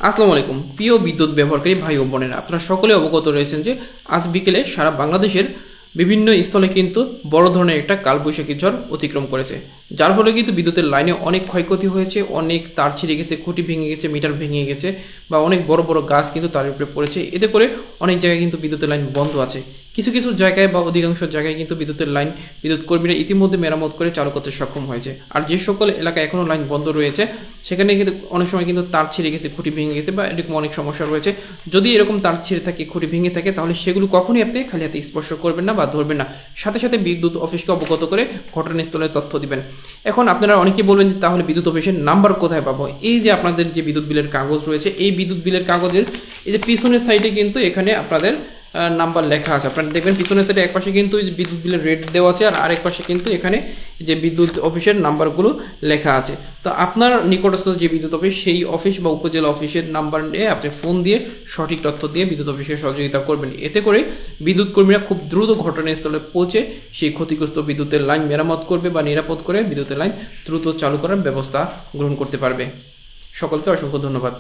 আসসালামু আলাইকুম প্রিয় বিদ্যুৎ ব্যবহারকারী ভাই ও বোনেরা, আপনারা সকলে অবগত রয়েছেন যে আজ বিকেলে সারা বাংলাদেশের বিভিন্ন স্থলে কিন্তু বড় ধরনের একটা কালবৈশাখী ঝড় অতিক্রম করেছে, যার ফলে কিন্তু বিদ্যুতের লাইনে অনেক ক্ষয়ক্ষতি হয়েছে। অনেক তার ছিঁড়ে গেছে, খুঁটি ভেঙে গেছে, মিটার ভেঙে গেছে বা অনেক বড় বড় গাছ কিন্তু তার উপরে পড়েছে। এতে করে অনেক জায়গায় কিন্তু বিদ্যুতের লাইন বন্ধ আছে। কিছু কিছু জায়গায় বা অধিকাংশ জায়গায় কিন্তু বিদ্যুতের লাইন বিদ্যুৎ কর্মীরা ইতিমধ্যে মেরামত করে চালু করতে সক্ষম হয়েছে। আর যে সকল এলাকায় এখনও লাইন বন্ধ রয়েছে সেখানে কিন্তু অনেক সময় কিন্তু তার ছিঁড়ে গেছে, খুঁটি ভেঙে গেছে বা এরকম অনেক সমস্যা রয়েছে। যদি এরকম তার ছিঁড়ে থাকে, খুঁটি ভেঙে থাকে, তাহলে সেগুলো কখনোই আপনি খালি হাতে স্পর্শ করবেন না বা ধরবেন না। সাথে সাথে বিদ্যুৎ অফিসকে অবগত করে ঘটনাস্থলের তথ্য দিবেন। এখন আপনারা অনেকেই বলবেন যে তাহলে বিদ্যুৎ অফিসের নাম্বার কোথায় পাবো? এই যে আপনাদের যে বিদ্যুৎ বিলের কাগজ রয়েছে, এই বিদ্যুৎ বিলের কাগজের এই যে পিছনের সাইডে কিন্তু এখানে আপনাদের নাম্বার লেখা আছে। আপনারা দেখবেন পিছনের সাইডে এক পাশে কিন্তু বিদ্যুৎ বিলের রেট দেওয়া আছে, আর আরেক পাশে কিন্তু এখানে যে বিদ্যুৎ অফিসের নাম্বারগুলো লেখা আছে। তো আপনার নিকটস্থ যে বিদ্যুৎ অফিস, সেই অফিস বা উপজেলা অফিসের নাম্বার নিয়ে আপনি ফোন দিয়ে সঠিক তথ্য দিয়ে বিদ্যুৎ অফিসে সহযোগিতা করবেন। এতে করে বিদ্যুৎ কর্মীরা খুব দ্রুত ঘটনাস্থলে পৌঁছে সেই ক্ষতিগ্রস্ত বিদ্যুতের লাইন মেরামত করবে বা নিরাপদ করে বিদ্যুতের লাইন দ্রুত চালু করার ব্যবস্থা গ্রহণ করতে পারবে। সকলকে অসংখ্য ধন্যবাদ।